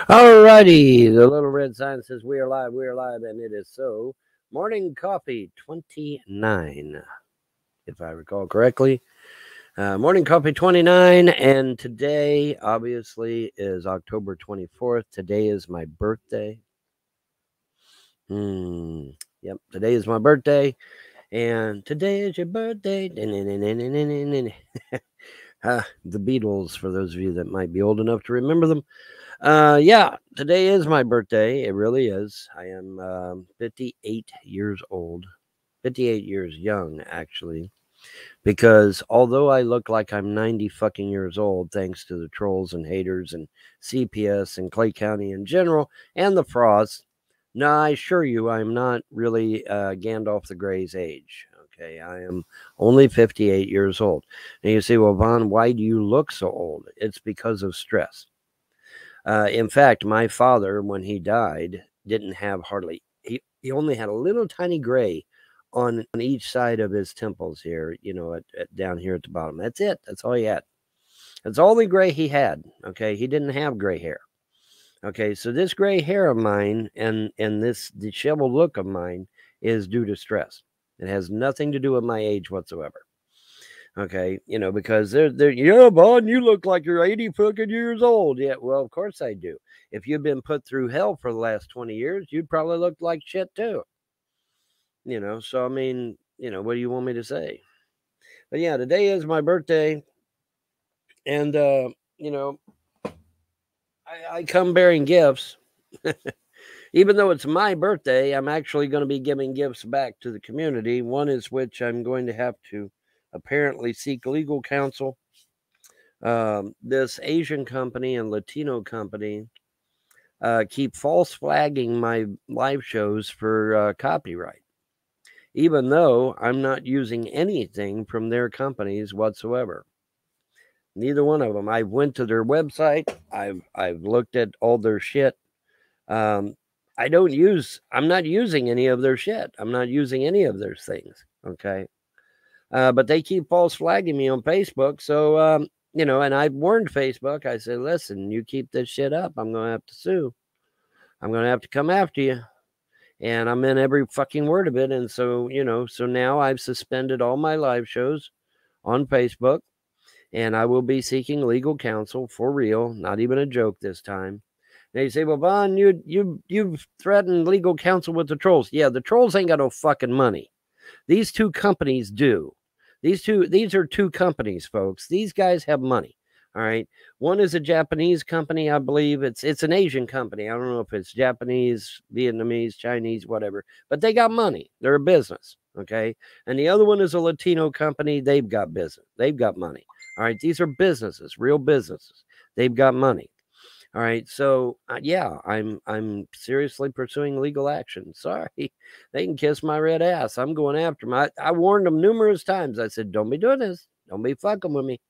Alrighty, the little red sign says we are live, and it is so. Morning Coffee 29, if I recall correctly. Morning Coffee 29, and today, obviously, is October 24th. Today is my birthday. Yep, today is my birthday, and today is your birthday. The Beatles, for those of you that might be old enough to remember them. Yeah, today is my birthday. It really is. I am 58 years old. 58 years young, actually. Because although I look like I'm 90 fucking years old, thanks to the trolls and haters and CPS and Clay County in general, and the Frost, no, I assure you I'm not really Gandalf the Grey's age. Okay, I am only 58 years old. And you say, well, Vaughn, why do you look so old? It's because of stress. In fact, my father, when he died, didn't have hardly, he only had a little tiny gray on each side of his temples here, down here at the bottom. That's it. That's all he had. That's all the gray he had. Okay. He didn't have gray hair. Okay. So this gray hair of mine and this disheveled look of mine is due to stress. It has nothing to do with my age whatsoever. Okay, because they're Vaughn, you look like you're 80 fucking years old. Yeah, well, of course I do. If you've been put through hell for the last 20 years, you'd probably look like shit too. So I mean, what do you want me to say? But yeah, today is my birthday, and I come bearing gifts. Even though it's my birthday, I'm actually going to be giving gifts back to the community. One is which I'm going to have to apparently seek legal counsel. This Asian company and Latino company keep false flagging my live shows for copyright, even though I'm not using anything from their companies whatsoever. Neither one of them. I went to their website. I've looked at all their shit. I'm not using any of their shit. I'm not using any of their things. Okay. But they keep false flagging me on Facebook. So, and I warned Facebook. I said, listen, you keep this shit up, I'm going to have to sue. I'm going to have to come after you. And I'm in every fucking word of it. And so, so now I've suspended all my live shows on Facebook. And I will be seeking legal counsel for real. Not even a joke this time. Now you say, well, Vaughn, you've threatened legal counsel with the trolls. Yeah, the trolls ain't got no fucking money. These two companies do. These are two companies, folks. These guys have money. All right. One is a Japanese company, I believe. It's an Asian company. I don't know if it's Japanese, Vietnamese, Chinese, whatever. But they got money. They're a business. Okay. And the other one is a Latino company. They've got business. They've got money. All right. These are businesses, real businesses. They've got money. All right, so yeah, I'm seriously pursuing legal action. Sorry, they can kiss my red ass. I'm going after them. I warned them numerous times. I said, "Don't be doing this. Don't be fucking with me,"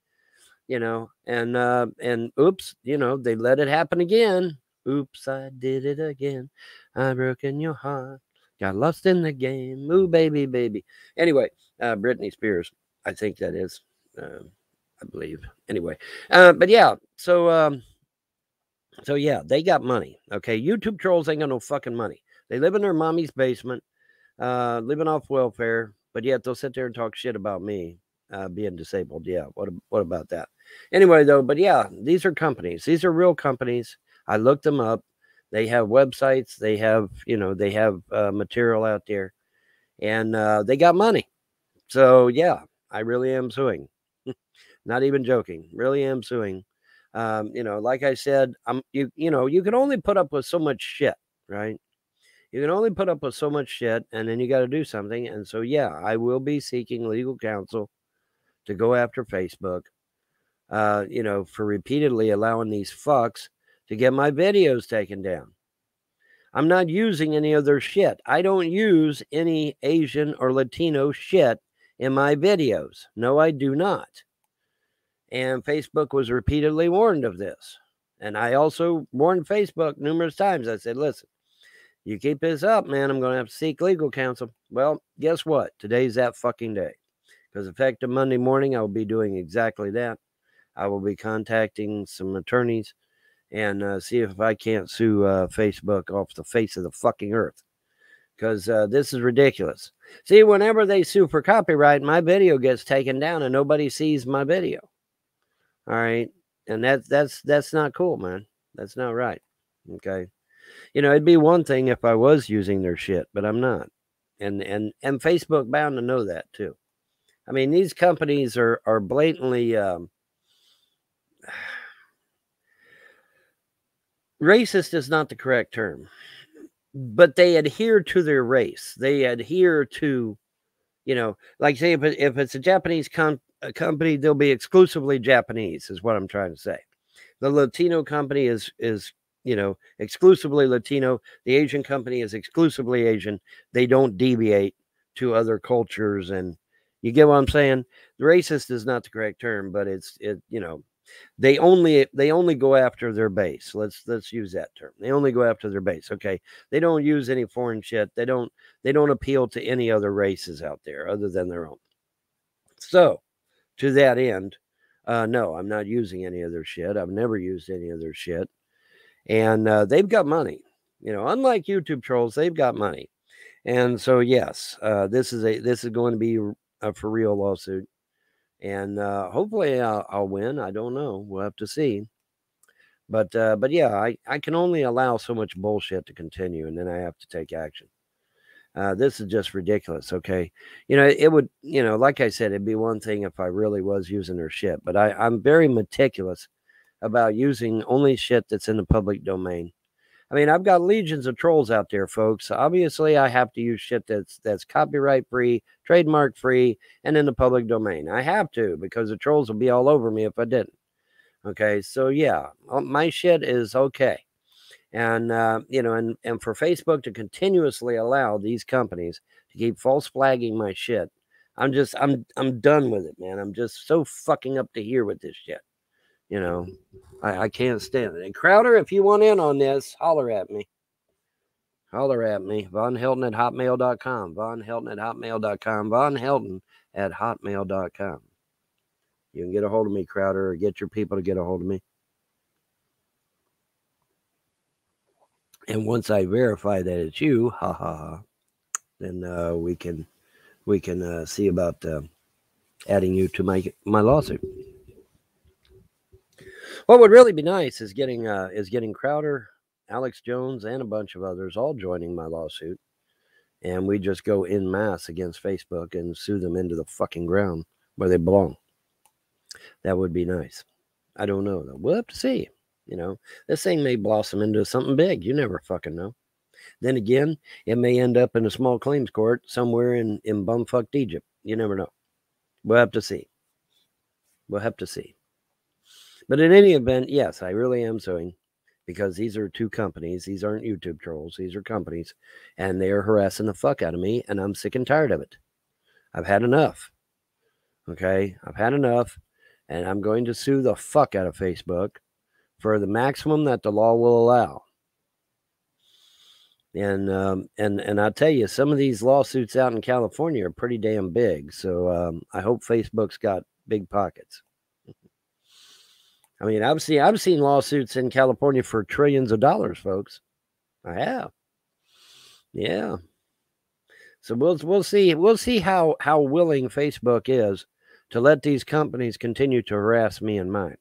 and oops, they let it happen again. Oops, I did it again. I broken your heart. Got lost in the game. Ooh, baby, baby. Anyway, Britney Spears, I think that is, I believe. Anyway, but yeah, So yeah, they got money. Okay, YouTube trolls ain't got no fucking money. They live in their mommy's basement, living off welfare, but yet they'll sit there and talk shit about me being disabled. Yeah, what about that? Anyway, though, but yeah, these are companies. These are real companies. I looked them up. They have websites. They have material out there, and they got money. So yeah, I really am suing. Not even joking. Really am suing. Like I said, you can only put up with so much shit, right? You can only put up with so much shit, and then you got to do something. And so, yeah, I will be seeking legal counsel to go after Facebook, for repeatedly allowing these fucks to get my videos taken down. I'm not using any of their shit. I don't use any Asian or Latino shit in my videos. No, I do not. And Facebook was repeatedly warned of this. And I also warned Facebook numerous times. I said, listen, you keep this up, man, I'm going to have to seek legal counsel. Well, guess what? Today's that fucking day. Because effective Monday morning, I will be doing exactly that. I will be contacting some attorneys and see if I can't sue Facebook off the face of the fucking earth. Because this is ridiculous. See, whenever they sue for copyright, my video gets taken down and nobody sees my video. All right, and that's not cool, man. That's not right. Okay, it'd be one thing if I was using their shit, but I'm not, and Facebook bound to know that too. I mean, these companies are blatantly racist is not the correct term, but they adhere to their race. They adhere to, like say if it's a Japanese company, they'll be exclusively Japanese, is what I'm trying to say. The Latino company is exclusively Latino. The Asian company is exclusively Asian. They don't deviate to other cultures, and you get what I'm saying? The racist is not the correct term, but they only go after their base. Let's use that term. They only go after their base. Okay. They don't use any foreign shit. They don't appeal to any other races out there other than their own. So to that end, no, I'm not using any of their shit. I've never used any of their shit. And they've got money. Unlike YouTube trolls, they've got money. And so yes, this is going to be a for real lawsuit. And hopefully I'll win. I don't know. We'll have to see. But yeah, I can only allow so much bullshit to continue, and then I have to take action. This is just ridiculous. Okay, it would, like I said, it'd be one thing if I really was using their shit, but I'm very meticulous about using only shit that's in the public domain. I mean, I've got legions of trolls out there, folks. Obviously, I have to use shit that's copyright free, trademark free, and in the public domain. I have to, because the trolls will be all over me if I didn't. Okay, so yeah, my shit is okay. And and for Facebook to continuously allow these companies to keep false flagging my shit, I'm done with it, man. I'm just so fucking up to here with this shit. I can't stand it. And Crowder, if you want in on this, holler at me. Holler at me. VonHelton@hotmail.com. VonHelton@hotmail.com. VonHelton@hotmail.com. You can get a hold of me, Crowder, or get your people to get a hold of me. And once I verify that it's you, then we can see about adding you to my lawsuit. What would really be nice is getting Crowder, Alex Jones, and a bunch of others all joining my lawsuit, and we just go en masse against Facebook and sue them into the fucking ground where they belong. That would be nice. I don't know though. We'll have to see. This thing may blossom into something big. You never fucking know. Then again, it may end up in a small claims court somewhere in bumfucked Egypt. You never know. We'll have to see. We'll have to see. But in any event, yes, I really am suing, because these are two companies. These aren't YouTube trolls. These are companies, and they are harassing the fuck out of me, and I'm sick and tired of it. I've had enough. Okay? I've had enough, and I'm going to sue the fuck out of Facebook for the maximum that the law will allow. And I tell you, some of these lawsuits out in California are pretty damn big. So I hope Facebook's got big pockets. I mean, I've seen lawsuits in California for trillions of dollars, folks. I have. Yeah. So we'll see how willing Facebook is to let these companies continue to harass me and mine.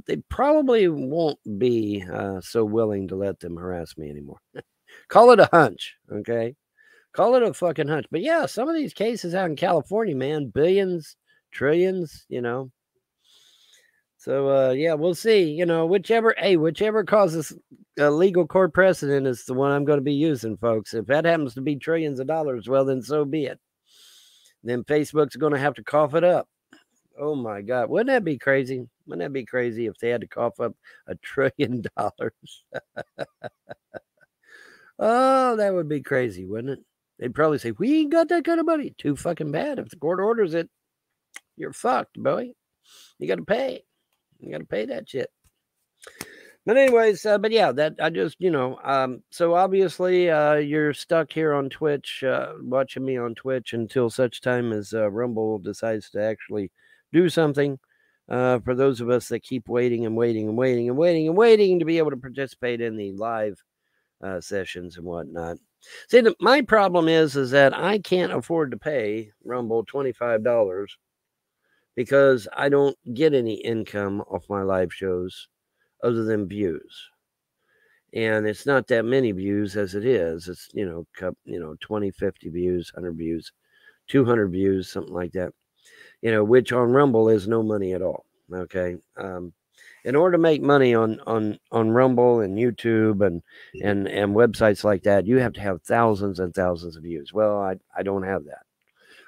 They probably won't be so willing to let them harass me anymore. Call it a hunch, okay? Call it a fucking hunch. But yeah, some of these cases out in California, man, billions, trillions, So yeah, we'll see. Whichever causes a legal court precedent is the one I'm going to be using, folks. If that happens to be trillions of dollars, well, then so be it. Then Facebook's going to have to cough it up. Oh my God. Wouldn't that be crazy? Wouldn't that be crazy if they had to cough up $1 trillion? Oh, that would be crazy, wouldn't it? They'd probably say, we ain't got that kind of money. Too fucking bad. If the court orders it, you're fucked, boy. You got to pay. You got to pay that shit. But anyways, but yeah, that I just, so obviously you're stuck here on Twitch, watching me on Twitch until such time as Rumble decides to actually do something. for those of us that keep waiting and waiting and waiting and waiting and waiting to be able to participate in the live sessions and whatnot. See, my problem is that I can't afford to pay Rumble $25 because I don't get any income off my live shows other than views. And it's not that many views as it is. It's, 20, 50 views, 100 views, 200 views, something like that, which on Rumble is no money at all. Okay. In order to make money on Rumble and YouTube and websites like that, you have to have thousands and thousands of views. Well, I don't have that.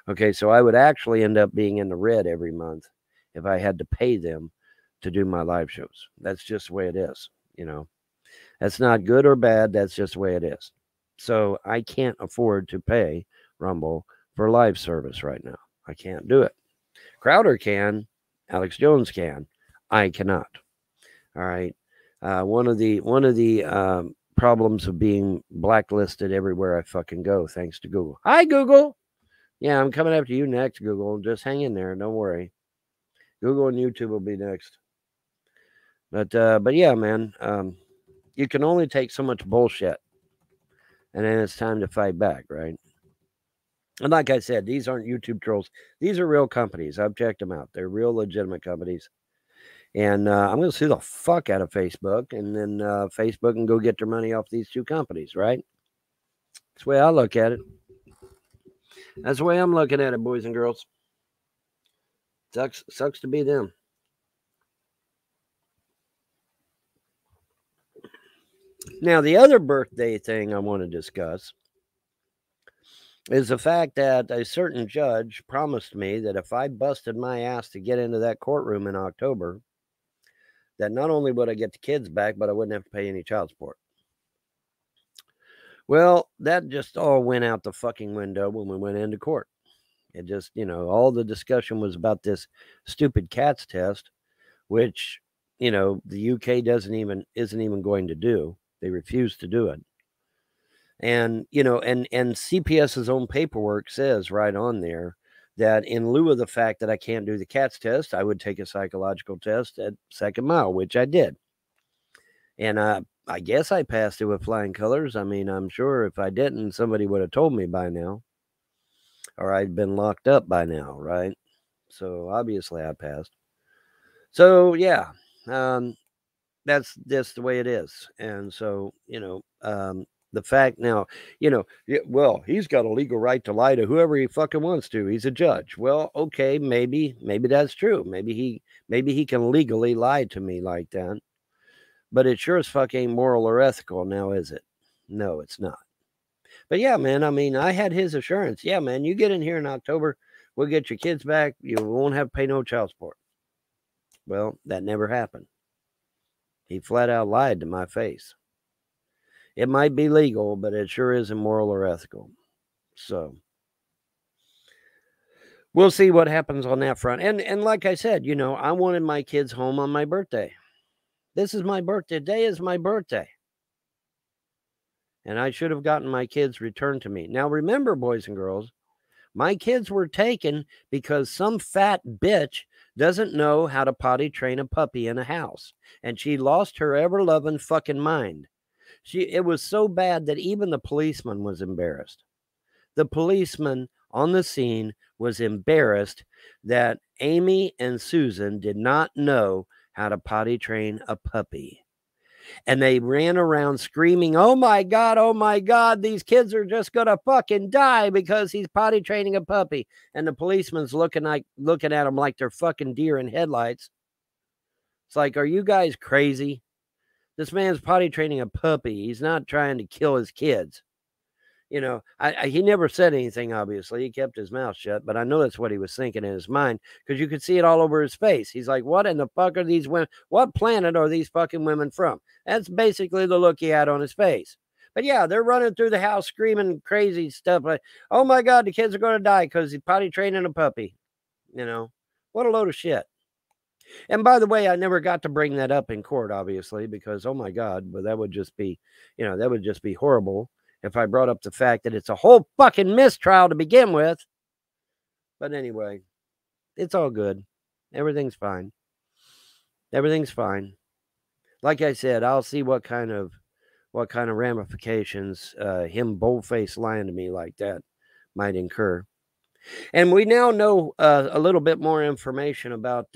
Okay, so I would actually end up being in the red every month if I had to pay them to do my live shows. That's just the way it is, That's not good or bad. That's just the way it is. So I can't afford to pay Rumble for live service right now. I can't do it. Crowder can. Alex Jones can. I cannot. All right. One of the problems of being blacklisted everywhere I fucking go, thanks to Google. Hi, Google. Yeah, I'm coming after you next, Google. Just hang in there. Don't worry. Google and YouTube will be next. But yeah, man, you can only take so much bullshit, and then it's time to fight back, right? And like I said, these aren't YouTube trolls. These are real companies. I've checked them out. They're real legitimate companies. And I'm going to sue the fuck out of Facebook, and then Facebook can go get their money off these two companies, right? That's the way I look at it. That's the way I'm looking at it, boys and girls. Sucks to be them. Now, the other birthday thing I want to discuss is the fact that a certain judge promised me that if I busted my ass to get into that courtroom in October, that not only would I get the kids back, but I wouldn't have to pay any child support. Well, that just all went out the fucking window when we went into court. It just, all the discussion was about this stupid CATS test, which, the UK isn't even going to do. They refuse to do it. And, and CPS's own paperwork says right on there that in lieu of the fact that I can't do the CATS test, I would take a psychological test at Second Mile, which I did. And I guess I passed it with flying colors. I mean, I'm sure if I didn't, somebody would have told me by now, or I'd been locked up by now, right? So obviously I passed. So yeah, that's just the way it is. And so, the fact now, well, he's got a legal right to lie to whoever he fucking wants to. He's a judge. Well, okay, maybe that's true. Maybe he can legally lie to me like that. But it sure as fuck ain't moral or ethical now, is it? No, it's not. But yeah, man, I mean, I had his assurance. Yeah, man, you get in here in October, we'll get your kids back. You won't have to pay no child support. Well, that never happened. He flat out lied to my face. It might be legal, but it sure isn't moral or ethical. So we'll see what happens on that front. And like I said, I wanted my kids home on my birthday. This is my birthday. Today is my birthday. And I should have gotten my kids returned to me. Now, remember, boys and girls, my kids were taken because some fat bitch doesn't know how to potty train a puppy in a house. And she lost her ever-loving fucking mind. It was so bad that even the policeman was embarrassed. The policeman on the scene was embarrassed that Amy and Susan did not know how to potty train a puppy. And they ran around screaming, oh my God, these kids are just going to fucking die because he's potty training a puppy. And the policeman's looking at them like they're fucking deer in headlights. It's like, are you guys crazy? This man's potty training a puppy. He's not trying to kill his kids. He never said anything, obviously. He kept his mouth shut, but I know that's what he was thinking in his mind because you could see it all over his face. He's like, what in the fuck are these women? What planet are these fucking women from? That's basically the look he had on his face. But yeah, they're running through the house screaming crazy stuff like, oh my God, the kids are going to die because he's potty training a puppy. What a load of shit. And by the way, I never got to bring that up in court, obviously, because, oh my God, but that would just be horrible if I brought up the fact that it's a whole fucking mistrial to begin with. But anyway, it's all good. Everything's fine. Everything's fine. Like I said, I'll see what kind of ramifications him bold-faced lying to me like that might incur. And we now know a little bit more information about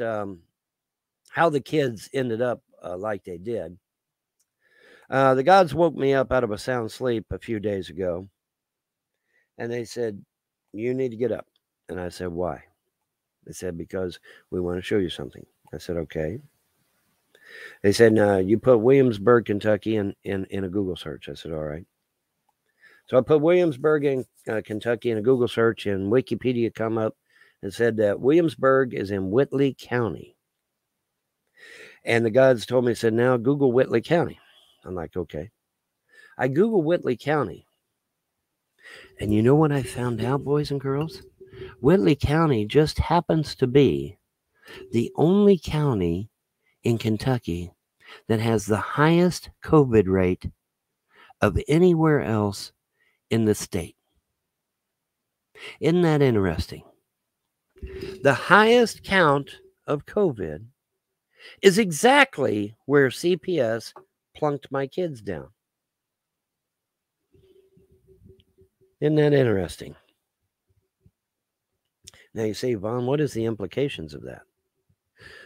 how the kids ended up like they did. The gods woke me up out of a sound sleep a few days ago, and they said, "You need to get up." And I said, "Why?" They said, "Because we want to show you something." I said, "Okay." They said, "No, you put Williamsburg, Kentucky in a Google search." I said, "All right." So I put Williamsburg in Kentucky in a Google search, and Wikipedia come up and said that Williamsburg is in Whitley County. And the gods told me, said, "Now Google Whitley County." I'm like, "Okay." I Google Whitley County. And you know what I found out, boys and girls? Whitley County just happens to be the only county in Kentucky that has the highest COVID rate of anywhere else in the state. Isn't that interesting? The highest count of COVID is exactly where CPS plunked my kids down. Isn't that interesting? Now you say, Vaughn, what is the implications of that?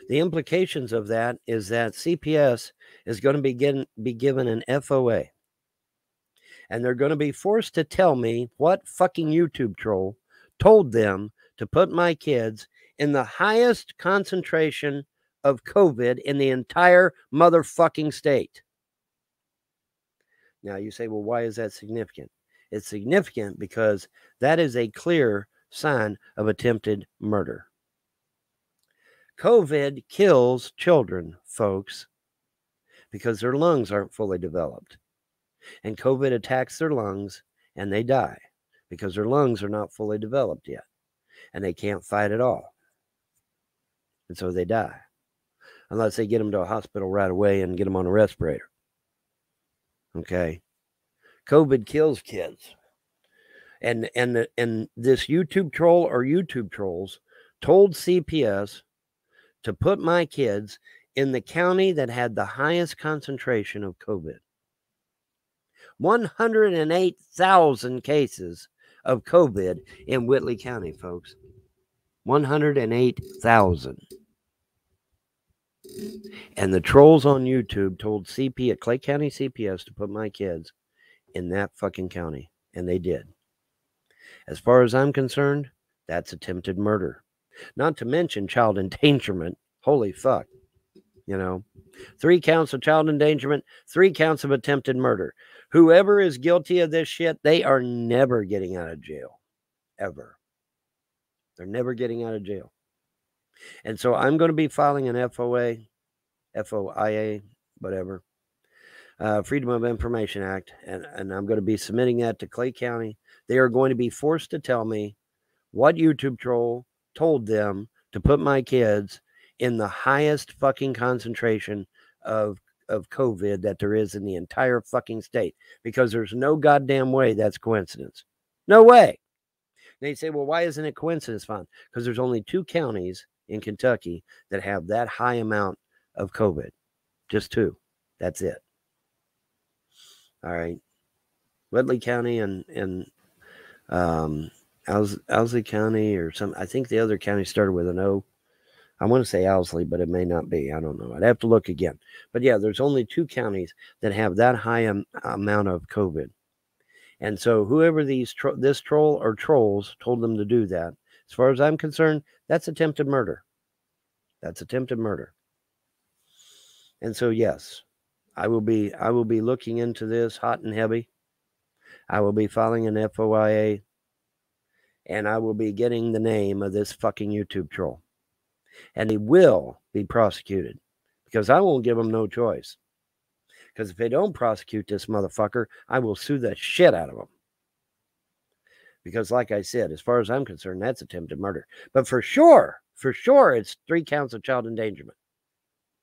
The implications of that is that CPS is going to be given an FOA. And they're going to be forced to tell me what fucking YouTube troll told them to put my kids in the highest concentration of COVID in the entire motherfucking state. Now you say, well, why is that significant? It's significant because that is a clear sign of attempted murder. COVID kills children, folks, because their lungs aren't fully developed. And COVID attacks their lungs and they die because their lungs are not fully developed yet. And they can't fight at all. And so they die. Unless they get them to a hospital right away and get them on a respirator. Okay? COVID kills kids. And this YouTube troll or YouTube trolls told CPS to put my kids in the county that had the highest concentration of COVID. 108,000 cases of COVID in Whitley County, folks. 108,000. And the trolls on YouTube told Clay County CPS to put my kids in that fucking county. And they did. As far as I'm concerned, that's attempted murder. Not to mention child endangerment. Holy fuck. 3 counts of child endangerment, 3 counts of attempted murder. Whoever is guilty of this shit, they are never getting out of jail. Ever. They're never getting out of jail. And so I'm going to be filing an FOIA, whatever, Freedom of Information Act, and I'm going to be submitting that to Clay County. They are going to be forced to tell me what YouTube troll told them to put my kids in the highest fucking concentration of COVID that there is in the entire fucking state, because there's no goddamn way that's coincidence. No way. They say, well, why isn't it coincidence, Vaughn? Because there's only 2 counties in Kentucky that have that high amount of COVID. Just 2. That's it. All right. Whitley County and Owsley County or some. I think the other county started with an O. I want to say Owsley, but it may not be. I don't know. I'd have to look again. But yeah, there's only 2 counties that have that high amount of COVID. And so whoever this troll or trolls told them to do that, as far as I'm concerned, that's attempted murder. That's attempted murder. And so, yes, I will be looking into this hot and heavy. I will be filing an FOIA, and I will be getting the name of this fucking YouTube troll. And he will be prosecuted, because I won't give him no choice. Because if they don't prosecute this motherfucker, I will sue the shit out of him. Because like I said, as far as I'm concerned, that's attempted murder. But for sure, it's 3 counts of child endangerment.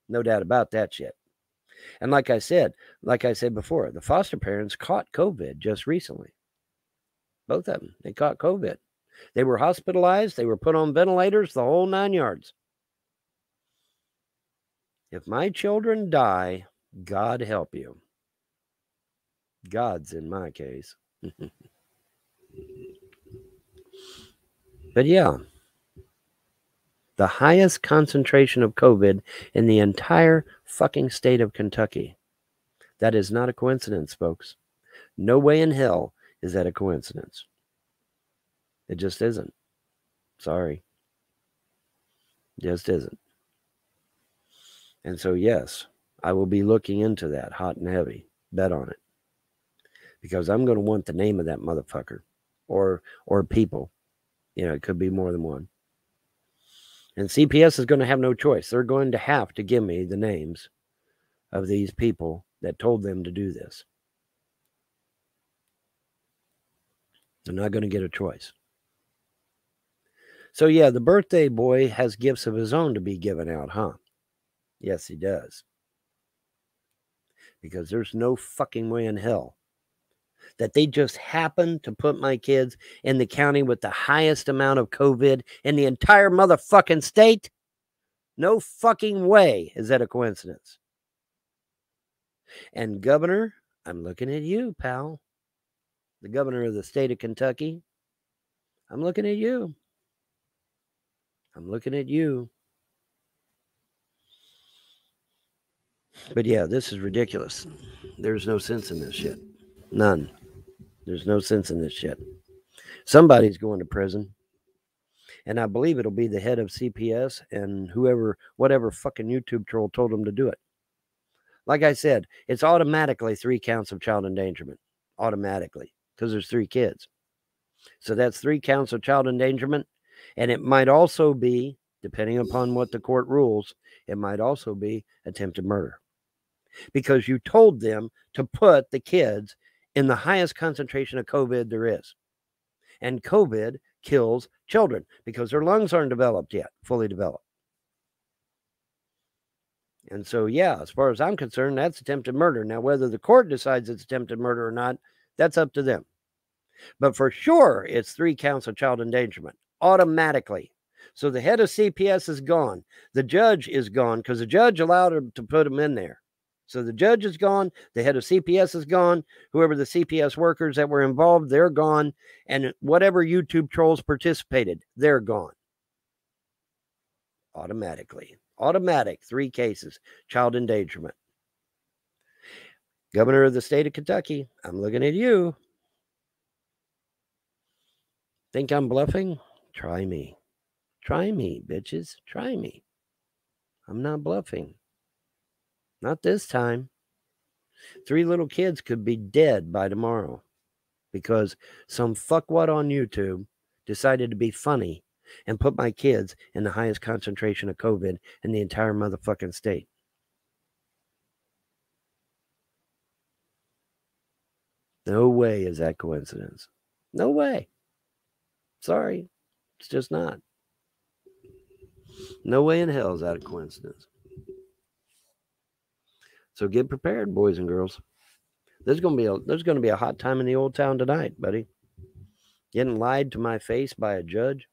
No doubt about that shit. And like I said before, the foster parents caught COVID just recently. Both of them, they caught COVID. They were hospitalized. They were put on ventilators, the whole 9 yards. If my children die, God help you. God's in my case. But yeah, the highest concentration of COVID in the entire fucking state of Kentucky. That is not a coincidence, folks. No way in hell is that a coincidence. It just isn't. Sorry. Just isn't. And so, yes, I will be looking into that hot and heavy. Bet on it. Because I'm going to want the name of that motherfucker. Or people. It could be more than one. And CPS is going to have no choice. They're going to have to give me the names of these people that told them to do this. They're not going to get a choice. So, yeah, the birthday boy has gifts of his own to be given out, huh? Yes, he does. Because there's no fucking way in hell that they just happen to put my kids in the county with the highest amount of COVID in the entire motherfucking state. No fucking way is that a coincidence. And Governor, I'm looking at you, pal. The governor of the state of Kentucky. I'm looking at you. I'm looking at you. But yeah, this is ridiculous. There's no sense in this shit. None. There's no sense in this shit. Somebody's going to prison. And I believe it'll be the head of CPS and whatever fucking YouTube troll told him to do it. Like I said, it's automatically 3 counts of child endangerment. Automatically. Because there's 3 kids. So that's 3 counts of child endangerment. And it might also be, depending upon what the court rules, it might also be attempted murder. Because you told them to put the kids in the highest concentration of COVID there is. And COVID kills children because their lungs aren't developed yet, fully developed. And so, yeah, as far as I'm concerned, that's attempted murder. Now, whether the court decides it's attempted murder or not, that's up to them. But for sure, it's 3 counts of child endangerment, automatically. So the head of CPS is gone. The judge is gone because the judge allowed him to put him in there. So the judge is gone. The head of CPS is gone. Whoever the CPS workers that were involved, they're gone. And whatever YouTube trolls participated, they're gone. Automatically. Automatic. 3 cases. Child endangerment. Governor of the state of Kentucky, I'm looking at you. Think I'm bluffing? Try me. Try me, bitches. Try me. I'm not bluffing. Not this time. 3 little kids could be dead by tomorrow because some fuckwad on YouTube decided to be funny and put my kids in the highest concentration of COVID in the entire motherfucking state. No way is that coincidence. No way. Sorry. It's just not. No way in hell is that a coincidence. So get prepared, boys and girls. There's going to be a hot time in the old town tonight, buddy. Getting lied to my face by a judge.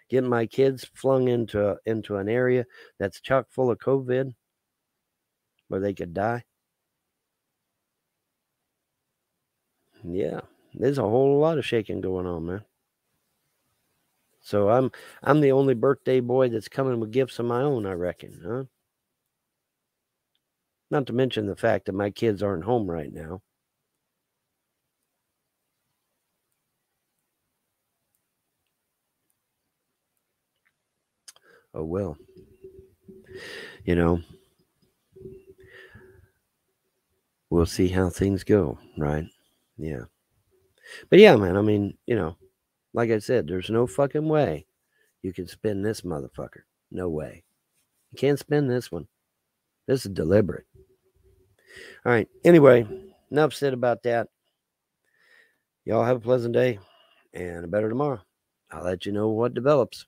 Getting my kids flung into an area that's chock full of COVID where they could die. Yeah, there's a whole lot of shaking going on, man. So I'm the only birthday boy that's coming with gifts of my own, I reckon, huh? Not to mention the fact that my kids aren't home right now. Oh, well. We'll see how things go, right? Yeah. But yeah, man, I mean, like I said, there's no fucking way you can spin this motherfucker. No way. You can't spin this one. This is deliberate. All right. Anyway, enough said about that. Y'all have a pleasant day and a better tomorrow. I'll let you know what develops.